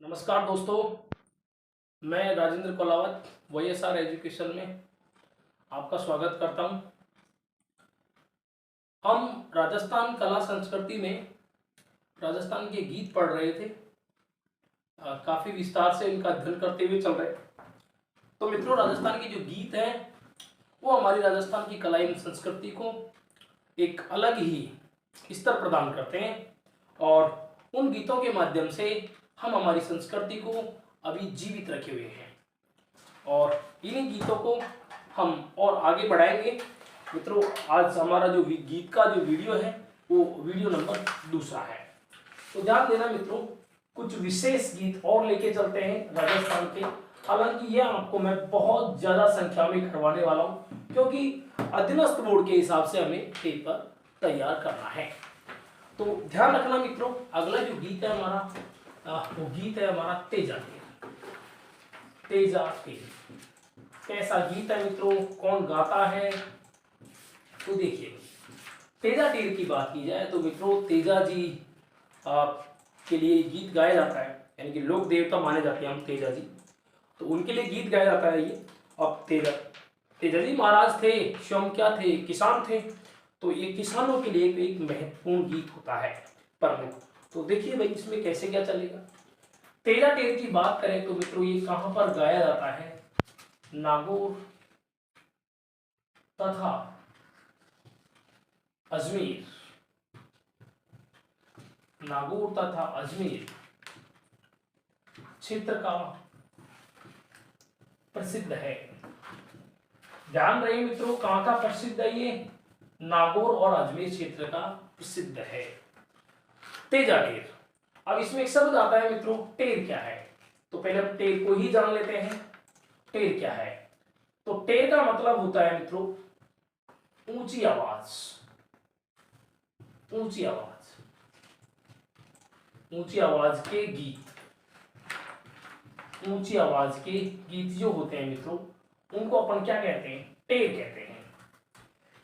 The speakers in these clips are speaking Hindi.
नमस्कार दोस्तों, मैं राजेंद्र कोलावत YSR एजुकेशन में आपका स्वागत करता हूं। हम राजस्थान कला संस्कृति में राजस्थान के गीत पढ़ रहे थे। काफ़ी विस्तार से इनका अध्ययन करते हुए चल रहे। तो मित्रों, राजस्थान के जो गीत हैं वो हमारी राजस्थान की कला एवं संस्कृति को एक अलग ही स्तर प्रदान करते हैं और उन गीतों के माध्यम से हम हमारी संस्कृति को अभी जीवित रखे हुए हैं और इन्हीं गीतों को हम और आगे बढ़ाएंगे। मित्रों, आज हमारा जो गीत का जो वीडियो है वो वीडियो नंबर 2 है। तो ध्यान देना मित्रों, कुछ विशेष गीत और लेके चलते हैं राजस्थान के। हालांकि ये आपको मैं बहुत ज्यादा संख्या में करवाने वाला हूँ क्योंकि अधीनस्थ बोर्ड के हिसाब से हमें पेपर तैयार करना है। तो ध्यान रखना मित्रों, अगला जो गीत है हमारा वो गीत है हमारा तेजा टेर। तेजा टेर कैसा गीत है मित्रों, कौन गाता है? तो देखिए, तेजा टेर की बात की जाए तो मित्रों तेजा जी के लिए गीत गाया जाता है, यानी कि लोक देवता माने जाते हैं हम तेजा जी, तो उनके लिए गीत गाया जाता है ये। अब तेजा जी महाराज थे, स्वयं क्या थे, किसान थे, तो ये किसानों के लिए एक महत्वपूर्ण गीत होता है प्रमुख। तो देखिए भाई, इसमें कैसे क्या चलेगा। तेजा टेर की बात करें तो मित्रों ये कहां पर गाया जाता है? नागौर तथा अजमेर, नागौर तथा अजमेर क्षेत्र का प्रसिद्ध है। ध्यान रहे मित्रों, कहां का प्रसिद्ध है ये? नागौर और अजमेर क्षेत्र का प्रसिद्ध है तेजा टेर। अब इसमें एक शब्द आता है मित्रों, टेर क्या है? तो पहले हम टेर को ही जान लेते हैं। टेर क्या है? तो टेर का मतलब होता है मित्रों ऊंची आवाज। ऊंची आवाज, ऊंची आवाज के गीत। ऊंची आवाज के गीत जो होते हैं मित्रों, उनको अपन क्या कहते हैं? टेर कहते हैं,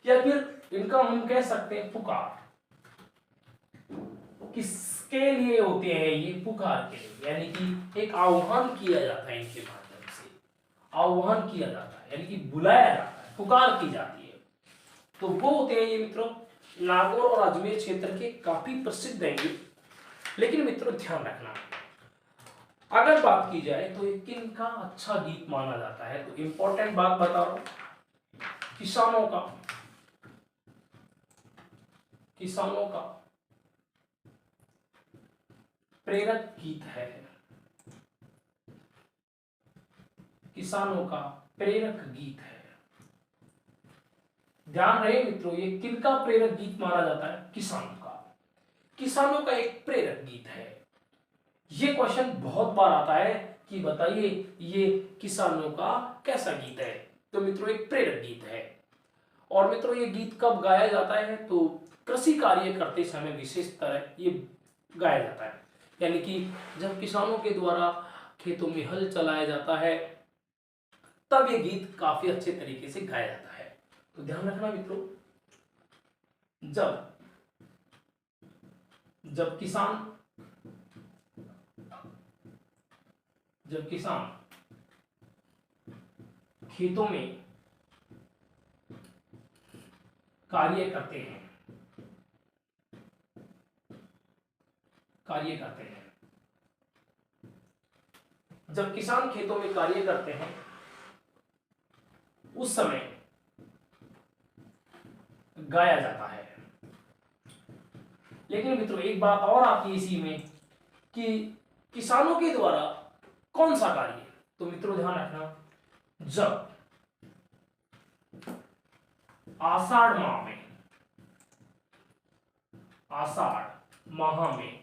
या फिर इनका हम कह सकते हैं पुकार। किसके लिए होते हैं ये? पुकार के लिए, यानी कि एक आह्वान किया जाता है इनके माध्यम से। आह्वान किया जाता है यानी कि बुलाया जाता है, पुकार की जाती है। तो वो होते हैं ये मित्रों नागौर और अजमेर क्षेत्र के काफी प्रसिद्ध हैं ये। लेकिन मित्रों ध्यान रखना, अगर बात की जाए तो ये किनका अच्छा गीत माना जाता है, तो इंपॉर्टेंट बात बता रहा हूं, किसानों का। किसानों का प्रेरक गीत है। किसानों का प्रेरक गीत है। ध्यान रहे मित्रों, ये किनका प्रेरक गीत माना जाता है? किसानों का। किसानों का एक प्रेरक गीत है। ये क्वेश्चन बहुत बार आता है कि बताइए ये किसानों का कैसा गीत है? तो मित्रों एक प्रेरक गीत है। और मित्रों ये गीत कब गाया जाता है? तो कृषि कार्य करते समय विशेष तरह ये गाया जाता है, यानी कि जब किसानों के द्वारा खेतों में हल चलाया जाता है तब ये गीत काफी अच्छे तरीके से गाया जाता है। तो ध्यान रखना मित्रों, जब जब किसान जब किसान खेतों में कार्य करते हैं जब किसान खेतों में कार्य करते हैं उस समय गाया जाता है। लेकिन मित्रों एक बात और आती है इसी में कि किसानों के द्वारा कौन सा कार्य? तो मित्रों ध्यान रखना, जब आषाढ़ माह में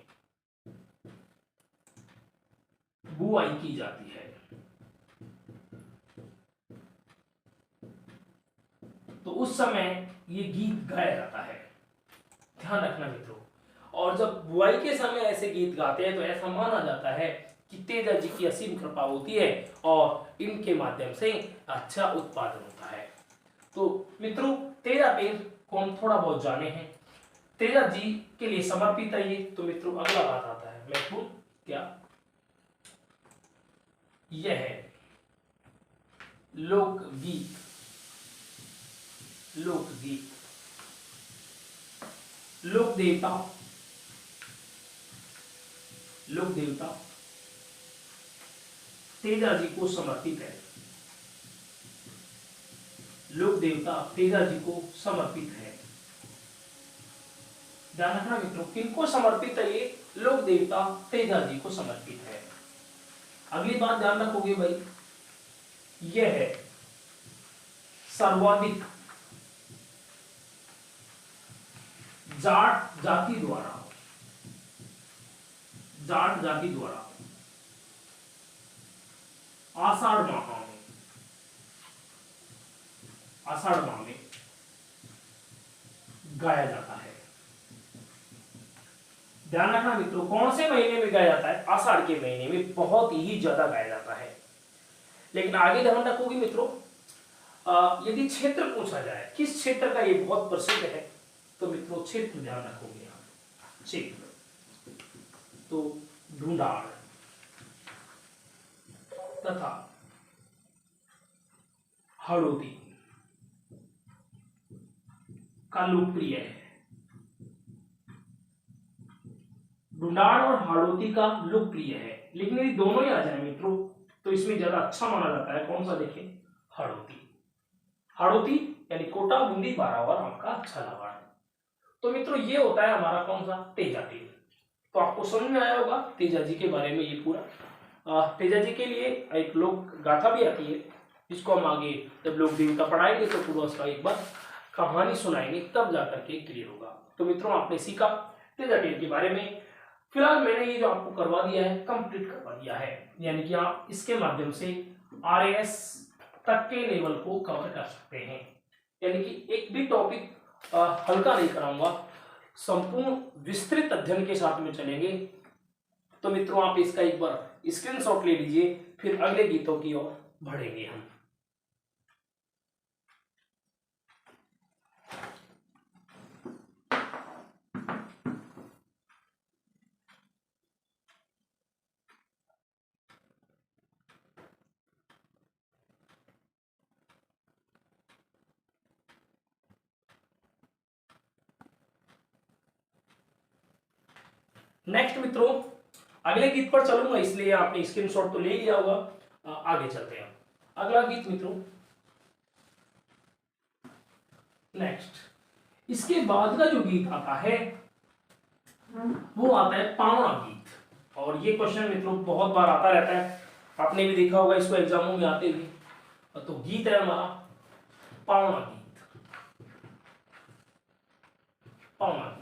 बुआई की जाती है, तो उस समय ये गीत गाया जाता है। ध्यान रखना मित्रों, और जब बुआई के समय ऐसे गीत गाते हैं तो ऐसा माना जाता है कि तेजा जी की असीम कृपा होती है और इनके माध्यम से अच्छा उत्पादन होता है। तो मित्रों तेजा टेर को हम थोड़ा बहुत जाने हैं, तेजा जी के लिए समर्पित है ये। तो मित्रों अगला बात आता है महत्वपूर्ण, क्या यह है लोकगीत। लोकगीत। लोक देवता। लोक देवता तेजा जी को समर्पित है। लोक देवता तेजा जी को समर्पित है। ध्यान रखना मित्रों, किनको समर्पित है ये? लोक देवता तेजा जी को समर्पित है। अगली बात ध्यान रखोगे भाई, यह है सर्वाधिक जाट जाति द्वारा, जाट जाति द्वारा आषाढ़ माह में गाया जाता है। ध्यान रखना मित्रों, कौन से महीने में गाया जाता है? आषाढ़ के महीने में बहुत ही ज्यादा गाया जाता है। लेकिन आगे ध्यान रखोगे मित्रों, यदि क्षेत्र पूछा जाए किस क्षेत्र का ये बहुत प्रसिद्ध है, तो मित्रों क्षेत्र ध्यान रखोगे आप। क्षेत्र तो ढूंढाड़ तथा हड़ौती का लोकप्रिय है। ढूंढाड़ और हाड़ौती का लोकप्रिय है, लेकिन यदि दोनों ही आ जाए मित्रों तो इसमें ज्यादा अच्छा माना जाता है कौन सा? देखिए हाड़ौती। हाड़ौती यानी कोटा बूंदी बारावर आम का अच्छा लवाड़। तो मित्रों ये होता है हमारा कौन सा? तेजा तेल। तो आपको समझ में आया होगा तेजा जी के बारे में ये पूरा। तेजा जी के लिए एक लोक गाथा भी आती है, जिसको हम आगे जब लोक देवता पढ़ाएंगे तो पूरा उसका एक बार कहानी सुनाएंगे, तब जाकर के क्लियर होगा। तो मित्रों आपने सीखा तेजा टेल के बारे में। फिलहाल मैंने ये जो आपको करवा दिया है कंप्लीट करवा दिया है, यानी कि आप इसके माध्यम से RAS तक के लेवल को कवर कर सकते हैं। यानी कि एक भी टॉपिक हल्का नहीं कराऊंगा, संपूर्ण विस्तृत अध्ययन के साथ में चलेंगे। तो मित्रों आप इसका एक बार स्क्रीनशॉट ले लीजिए, फिर अगले गीतों की ओर बढ़ेंगे हम। नेक्स्ट मित्रों अगले गीत पर चलूंगा, इसलिए आपने स्क्रीनशॉट तो ले लिया होगा। आगे चलते हैं। अगला गीत मित्रों, नेक्स्ट इसके बाद का जो गीत आता है वो आता है पावना गीत। और ये क्वेश्चन मित्रों बहुत बार आता रहता है, आपने भी देखा होगा इसको एग्जामों में आते हुए। तो गीत है हमारा पावना गीत। पावना गीत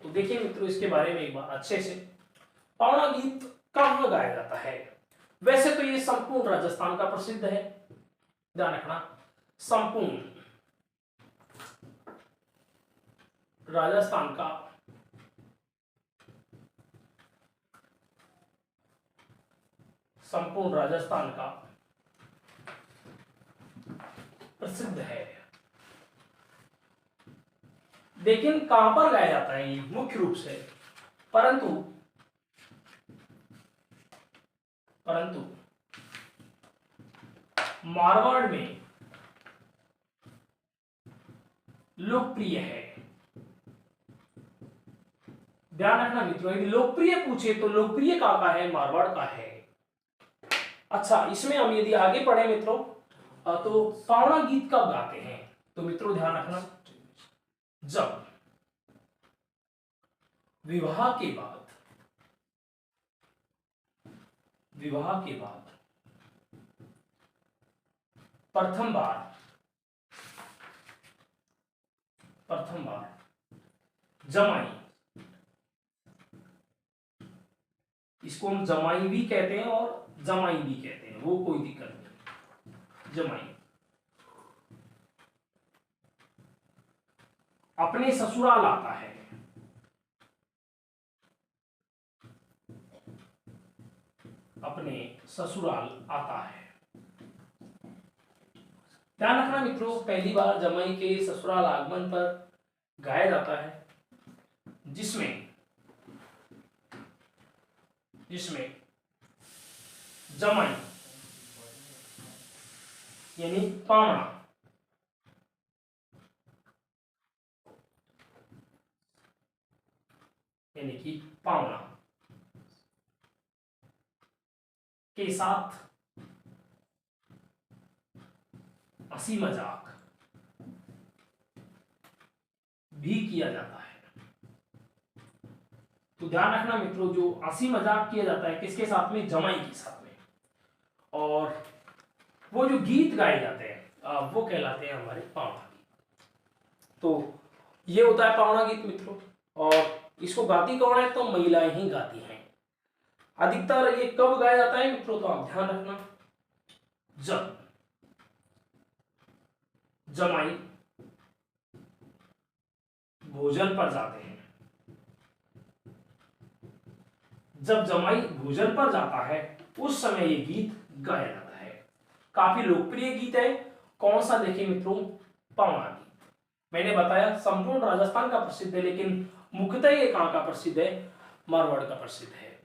तो देखिए मित्रों इसके बारे में एक बार अच्छे से। पावना गीत कहाँ गाया जाता है? वैसे तो ये संपूर्ण राजस्थान का प्रसिद्ध है, ध्यान रखना, संपूर्ण राजस्थान का प्रसिद्ध है। लेकिन कहां पर गाया जाता है ये मुख्य रूप से? परंतु मारवाड़ में लोकप्रिय है। ध्यान रखना मित्रों, यदि लोकप्रिय पूछे तो लोकप्रिय कहां का है? मारवाड़ का है। अच्छा, इसमें हम यदि आगे पढ़े मित्रों तो पावना गीत कब गाते हैं? तो मित्रों ध्यान रखना, जब विवाह के बाद प्रथम बार जमाई, इसको हम जमाई भी कहते हैं और जमाई भी कहते हैं, वो कोई दिक्कत नहीं। जमाई अपने ससुराल आता है, अपने ससुराल आता है। ध्यान रखना मित्रों, पहली बार जमाई के ससुराल आगमन पर गाया जाता है, जिसमें जमाई यानी पावना, यानी कि पावना के साथ हंसी मजाक भी किया जाता है। तो ध्यान रखना मित्रों, जो हंसी मजाक किया जाता है किसके साथ में, जमाई के साथ में, और वो जो गीत गाए जाते हैं वो कहलाते हैं हमारे पावना गीत। तो ये होता है पावना गीत मित्रों, और इसको गाती कौन है, तो महिलाएं ही गाती हैं। अधिकतर ये कब गाया जाता है मित्रों, तो आप ध्यान रखना, जब जमाई भोजन पर जाते हैं, जब जमाई भोजन पर जाता है उस समय ये गीत गाया जाता है। काफी लोकप्रिय गीत है। कौन सा, देखिए मित्रों, पावना गीत। मैंने बताया संपूर्ण राजस्थान का प्रसिद्ध है, लेकिन मुख्यतः ये कहां का प्रसिद्ध है, मारवाड़ का प्रसिद्ध है।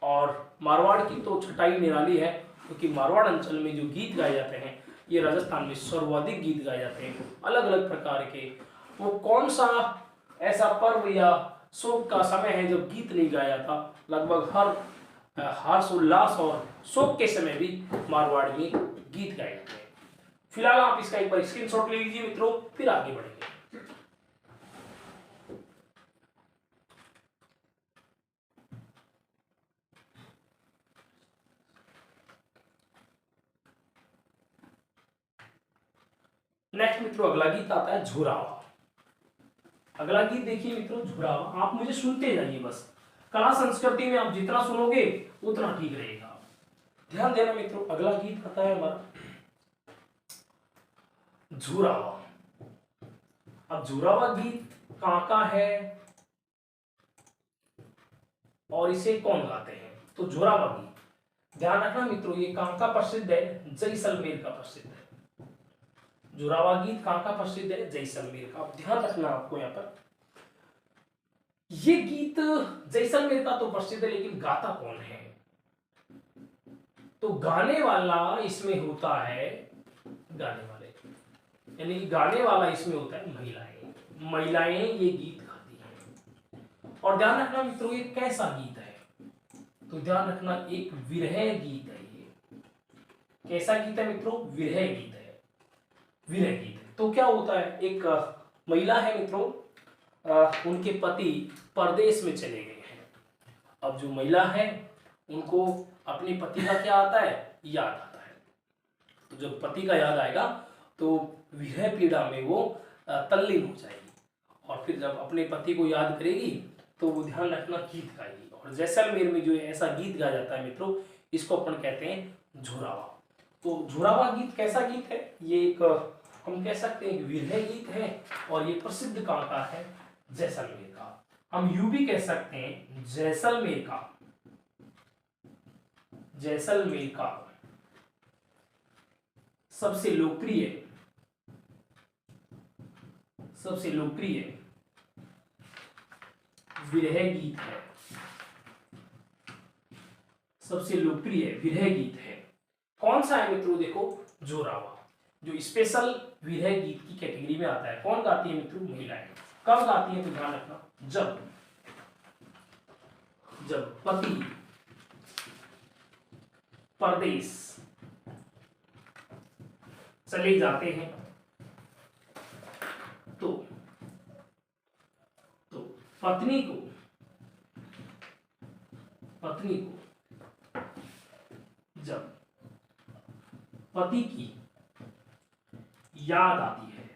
और मारवाड़ की तो छटाई निराली है, क्योंकि मारवाड़ अंचल में जो गीत गाए जाते हैं ये राजस्थान में सर्वाधिक गीत गाए जाते हैं अलग अलग प्रकार के। वो कौन सा ऐसा पर्व या शोक का समय है जब गीत नहीं गाया था, लगभग हर हर्ष उल्लास और शोक के समय भी मारवाड़ में गीत गाए जाते हैं। फिलहाल आप इसका एक बार स्क्रीनशॉट ले लीजिए मित्रों, फिर आगे बढ़ेंगे। नेक्स्ट मित्रों अगला गीत आता है झुरावा। अगला गीत देखिए मित्रों, झुरावा। आप मुझे सुनते जाइए बस, कला संस्कृति में आप जितना सुनोगे उतना ठीक रहेगा। ध्यान देना मित्रों, अगला गीत आता है हमारा झुरावा। अब झुरावा गीत कहां का है और इसे कौन गाते हैं, तो झुरावा गीत ध्यान रखना मित्रों, ये कहां का प्रसिद्ध है, जैसलमेर का प्रसिद्ध है। झुरावा गीत कहां का प्रसिद्ध है, जैसलमेर का। ध्यान रखना आपको यहाँ पर, ये गीत जैसलमेर का तो प्रसिद्ध है, लेकिन गाता कौन है, तो गाने वाला इसमें होता है, गाने वाले यानी कि गाने वाला इसमें होता है महिलाएं। महिलाएं ये गीत गाती हैं। और ध्यान रखना मित्रों, ये कैसा गीत है, तो ध्यान रखना एक विरह गीत है। ये कैसा गीत है मित्रों, विरह गीत है, विरह गीत। तो क्या होता है, एक महिला है मित्रों, उनके पति परदेश में चले गए हैं। अब जो महिला है उनको अपने पति का क्या आता है, याद आता है। तो जब पति का याद आएगा तो विरह पीड़ा में वो तल्लीन हो जाएगी, और फिर जब अपने पति को याद करेगी तो वो ध्यान रखना गीत गाएगी। और जैसलमेर में जो ऐसा गीत गाया जाता है मित्रों, इसको अपन कहते हैं झुरावा। तो झुरावा गीत कैसा गीत है, ये एक हम कह सकते हैं विरह गीत है, और ये प्रसिद्ध कहां का है, जैसलमेर का। हम यूं भी कह सकते हैं जैसलमेर का, जैसलमेर का सबसे लोकप्रिय विरह गीत है, सबसे लोकप्रिय विरह गीत है। कौन सा है मित्रों, देखो झुरावा, जो स्पेशल विरह गीत की कैटेगरी में आता है। कौन गाती है मित्रों, महिलाएं। कब गाती है, तो ध्यान रखना, जब पति परदेश चले जाते हैं तो पत्नी को जब पति की याद आती है,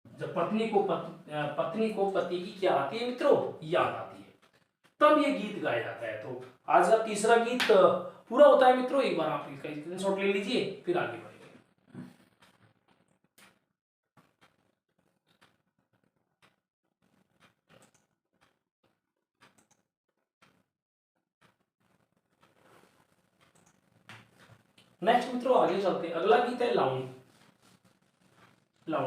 जब पत्नी को पति की क्या आती है मित्रों, याद आती है, तब ये गीत गाया जाता है। तो आज का तीसरा गीत पूरा होता है मित्रों। एक बार आप इसका स्क्रीनशॉट ले लीजिए, फिर आगे बढ़ेंगे। नेक्स्ट मित्रों आगे चलते हैं। अगला गीत है लावणी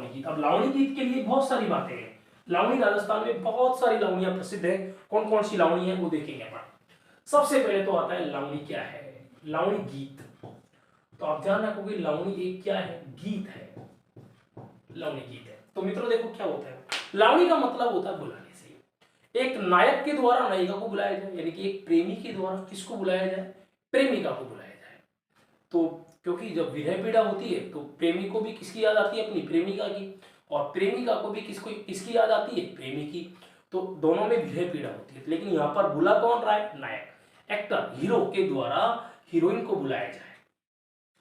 गीत। अब लावणी गीत के लिए बहुत सारी बातें हैं। लावणी राजस्थान में बहुत सारी लावणियां प्रसिद्ध है। कौन कौन सी लावणी है वो देखेंगे अपन। सबसे पहले तो आता है लावणी क्या है, लावणी गीत। तो आप ध्यान रखोगे लावणी एक क्या है, गीत है, लावणी गीत है। तो मित्रों देखो क्या होता है, लावणी का मतलब होता है बुलाने से। एक नायक के द्वारा नायिका को बुलाया जाए, यानी कि एक प्रेमी के द्वारा किसको बुलाया जाए, प्रेमिका को बुलाया जाए। तो क्योंकि जब विरह पीड़ा होती है तो प्रेमी को भी किसकी याद आती है, अपनी प्रेमिका की, और प्रेमिका को भी किसकी याद आती है, प्रेमी की। तो दोनों में विरह पीड़ा होती है। लेकिन यहाँ पर बुला कौन रहा है, नायक, एक्टर, हीरो के द्वारा हीरोइन को बुलाया जाए,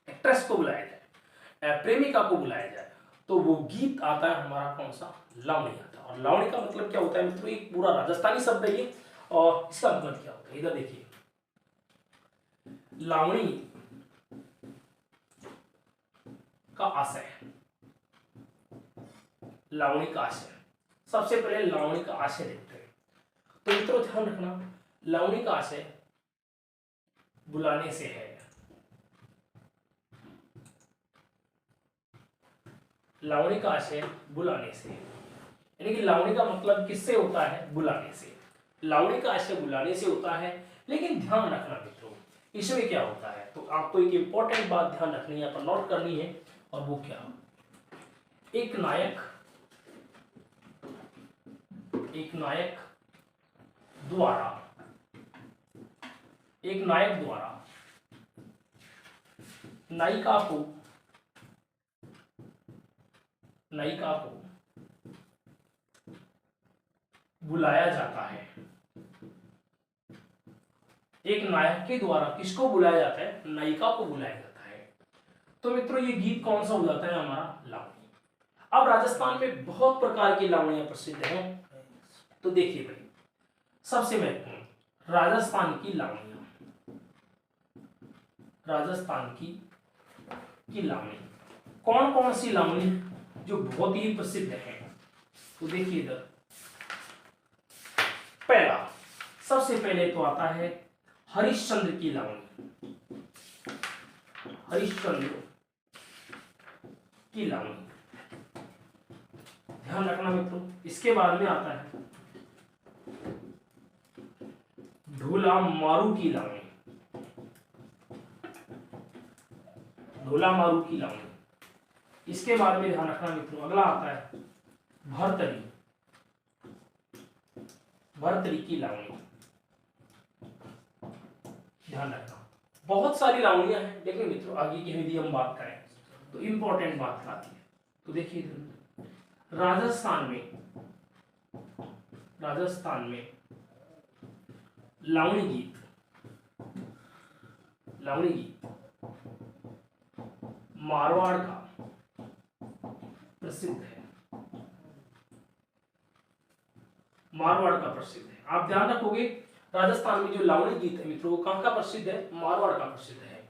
एक्ट्रेस को बुलाया जाए, प्रेमिका को बुलाया जाए, तो वो गीत आता है हमारा कौन सा, लावणी आता है। और लावणी का मतलब क्या होता है मित्रों, एक पूरा राजस्थानी शब्द है ये, और इसका मतलब क्या होता है इधर देखिए, लावणी का आशय, लावणी का आशय, सबसे पहले लावणी का आशय देखते हैं। तो मित्रों ध्यान रखना, लावणी का आशय बुलाने से है, लावणी का आशय बुलाने से, यानी कि लावणी का मतलब किससे होता है, बुलाने से। लावणी का आशय बुलाने से होता है। लेकिन ध्यान रखना मित्रों, इसमें क्या होता है, तो आपको एक इंपॉर्टेंट बात ध्यान रखनी है, यहाँ पर नोट करनी है, और वो क्या, एक नायक द्वारा नायिका को बुलाया जाता है। एक नायक के द्वारा किसको बुलाया जाता है, नायिका को बुलाया जाता है। तो मित्रों ये गीत कौन सा हो जाता है हमारा, लावणी। अब राजस्थान में बहुत प्रकार की लावणियां प्रसिद्ध हैं। तो देखिए भाई, सबसे महत्वपूर्ण राजस्थान की लावणियां, राजस्थान की लावणी, कौन कौन सी लावणी जो बहुत ही प्रसिद्ध है। तो देखिए इधर, पहला, सबसे पहले तो आता है हरिश्चंद्र की लावणी, हरिश्चंद्र की लावणी, ध्यान रखना मित्रों। इसके बाद में आता है ढोला मारू की लावणी, ढोला मारू की लावणी। इसके बाद में ध्यान रखना मित्रों, अगला आता है भरतरी की लावणी, ध्यान रखना। बहुत सारी लावणियां हैं, लेकिन मित्रों आगे की यदि हम बात करें तो इंपॉर्टेंट बात आती है। तो देखिए राजस्थान में लावणी गीत मारवाड़ का प्रसिद्ध है, मारवाड़ का प्रसिद्ध है। आप ध्यान रखोगे, राजस्थान में जो लावणी गीत है मित्रों, वो कहां का प्रसिद्ध है, मारवाड़ का प्रसिद्ध है।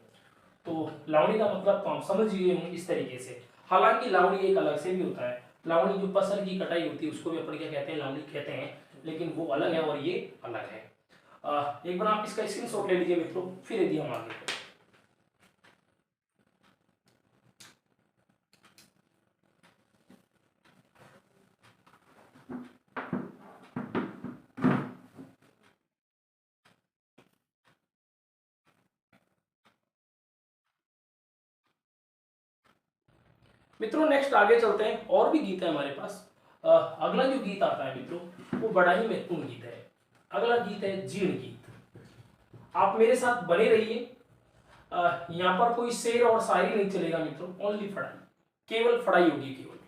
तो लावणी का मतलब तो हम समझ गए होंगे इस तरीके से। हालांकि लावणी एक अलग से भी होता है, लावणी जो फसल की कटाई होती है उसको भी अपन क्या कहते हैं, लावणी कहते हैं, लेकिन वो अलग है और ये अलग है। एक बार आप इसका स्क्रीनशॉट ले लीजिए मित्रों, फिर यदि हम आगे बढ़ें। मित्रों नेक्स्ट आगे चलते हैं, और भी गीत है हमारे पास। अगला जो गीत आता है मित्रों, वो बड़ा ही महत्वपूर्ण गीत है। अगला गीत है जीर्ण गीत। आप मेरे साथ बने रहिए, यहाँ पर कोई शेर और शायरी नहीं चलेगा मित्रों, ओनली फड़ाई, केवल फड़ाई होगी केवल।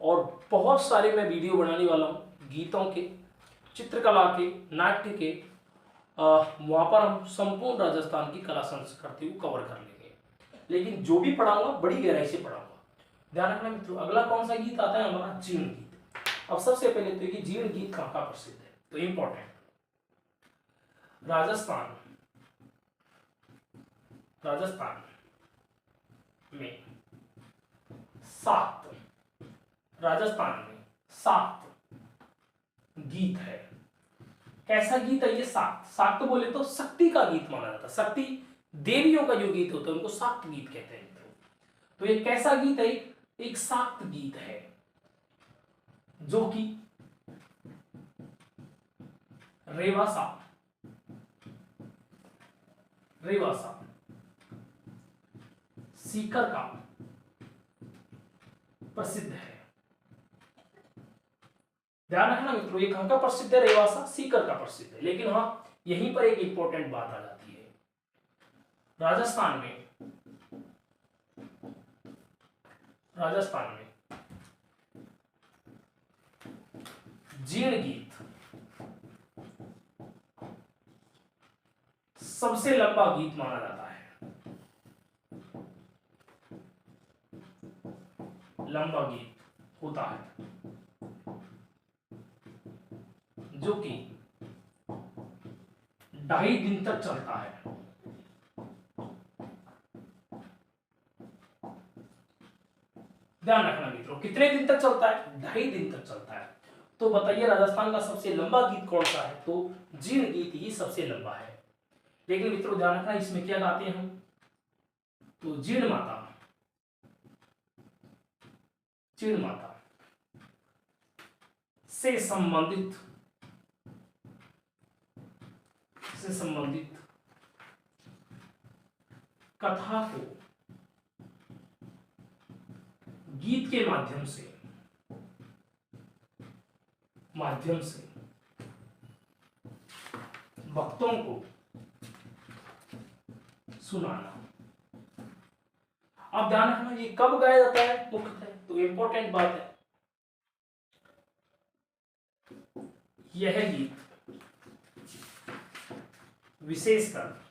और बहुत सारे मैं वीडियो बनाने वाला हूँ गीतों के, चित्रकला के, नाट्य के, वहाँ पर हम संपूर्ण राजस्थान की कला संस्कृति को कवर कर लेंगे। लेकिन जो भी पढ़ाऊंगा बड़ी गहराई से पढ़ाऊंगा, ध्यान रखना मित्रों। अगला कौन सा गीत आता है हमारा, जीर्ण गीत। अब सबसे पहले तो ये जीर्ण गीत कहाँ का प्रसिद्ध है, तो इंपॉर्टेंट, राजस्थान में सात गीत है। कैसा गीत है ये, सात तो बोले तो शक्ति का गीत माना जाता है, शक्ति देवियों का जो गीत होता है उनको सात गीत कहते हैं। तो ये कैसा गीत है, एक सात गीत है जो कि रेवासा, सीकर का प्रसिद्ध है। ध्यान रखना मित्रों, ये कहां का प्रसिद्ध है? रेवासा सीकर का प्रसिद्ध है। लेकिन हाँ, यहीं पर एक इंपॉर्टेंट बात आ जाती है। राजस्थान में जीर्ण गीत सबसे लंबा गीत माना जाता है। लंबा गीत होता है जो कि 2.5 दिन तक चलता है। ध्यान रखना मित्रों, कितने दिन तक चलता है? 2.5 दिन तक चलता है। तो बताइए राजस्थान का सबसे लंबा गीत कौन सा है? तो जीर्ण गीत ही सबसे लंबा है। लेकिन मित्रों ध्यान रखना, इसमें क्या गाते हैं हम? तो जीर्ण माता से संबंधित कथा को गीत के माध्यम से भक्तों को सुनाना। अब ध्यान रखना, ये कब गाया जाता है मुख्यतः? तो इंपॉर्टेंट बात है, यह गीत विशेषकर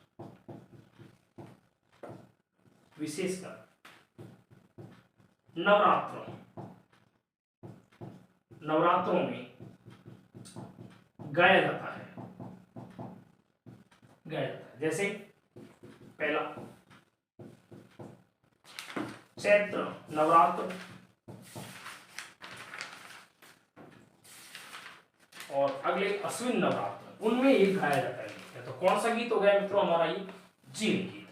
नवरात्रों में गाया जाता है। जैसे पहला चैत्र नवरात्र और अगले अश्विन नवरात्र, उनमें एक गाया जाता है। तो कौन सा गीत हो गया मित्रों हमारा? ये जीर्ण गीत।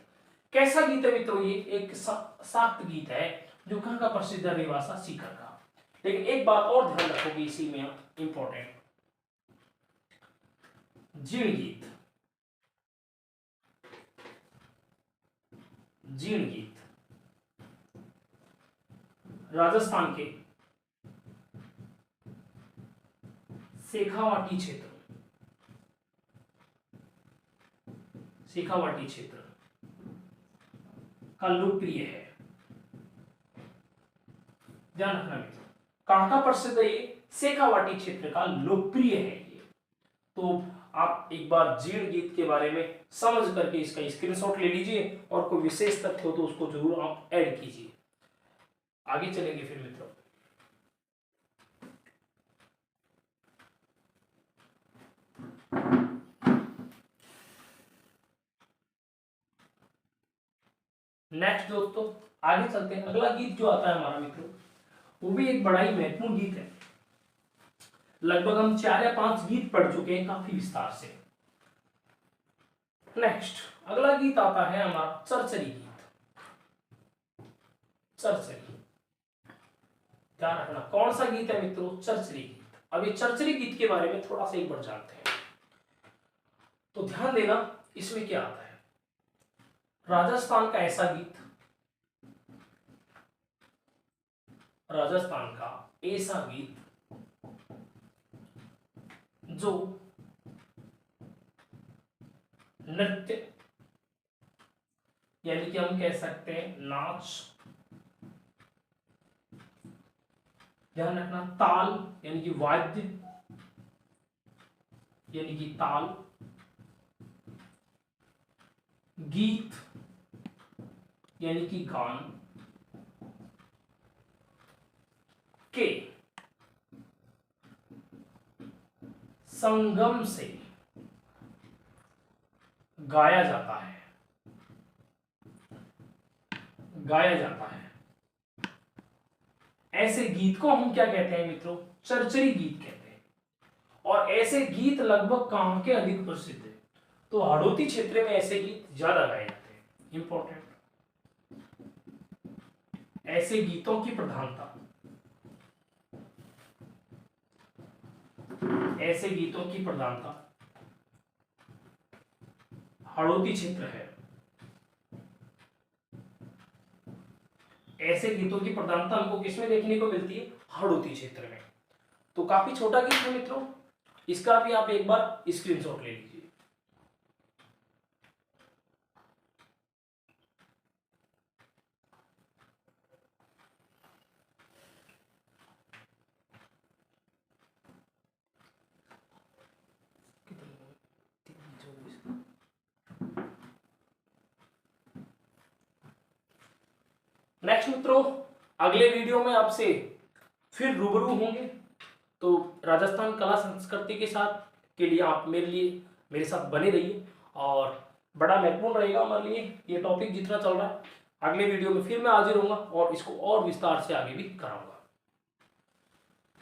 कैसा गीत है मित्रों? ये एक शाक्त गीत है जो कहां का प्रसिद्ध है? रेवासा सीकर का। लेकिन एक बात और ध्यान रखोगे इसी में इंपॉर्टेंट, जीर्ण गीत राजस्थान के शेखावाटी क्षेत्र का लोकप्रिय है। ध्यान रखना मित्रों, कहां का प्रसिद्ध है? ये शेखावाटी क्षेत्र का लोकप्रिय है ये। तो आप एक बार जीर्ण गीत के बारे में समझ करके इसका स्क्रीनशॉट ले लीजिए और कोई विशेष तथ्य हो तो उसको जरूर आप ऐड कीजिए। आगे चलेंगे फिर मित्रों। नेक्स्ट दोस्तों आगे चलते हैं। अगला गीत जो आता है हमारा मित्रों, वो भी एक बड़ा ही महत्वपूर्ण गीत है। लगभग हम 4 या 5 गीत पढ़ चुके हैं काफी विस्तार से। नेक्स्ट अगला गीत आता है हमारा चरचरी गीत। ध्यान रखना, कौन सा गीत है मित्रों? चरचरी गीत। अब ये चरचरी गीत के बारे में थोड़ा सा एक बार जानते हैं। तो ध्यान देना, इसमें क्या आता है? राजस्थान का ऐसा गीत, जो नृत्य यानी कि हम कह सकते हैं नाच, ध्यान रखना, ताल यानी कि वाद्य यानी कि ताल, गीत यानी कि गान के संगम से गाया जाता है। ऐसे गीत को हम क्या कहते हैं मित्रों? चरचरी गीत कहते हैं। और ऐसे गीत लगभग कहां के अधिक प्रसिद्ध है? तो हाड़ौती क्षेत्र में ऐसे गीत ज्यादा गाए जाते हैं। इंपॉर्टेंट, ऐसे गीतों की प्रधानता हाड़ौती क्षेत्र है। ऐसे गीतों की प्रधानता हमको किसमें देखने को मिलती है? हाड़ौती क्षेत्र में। तो काफी छोटा गीत है मित्रों, इसका भी आप एक बार स्क्रीनशॉट ले लीजिए। नेक्स्ट मित्रों, अगले वीडियो में आपसे फिर रूबरू होंगे। तो राजस्थान कला संस्कृति के साथ के लिए आप मेरे साथ बने रहिए, और बड़ा महत्वपूर्ण रहेगा हमारे लिए ये टॉपिक जितना चल रहा है। अगले वीडियो में फिर मैं हाजिर होऊंगा और इसको और विस्तार से आगे भी कराऊंगा।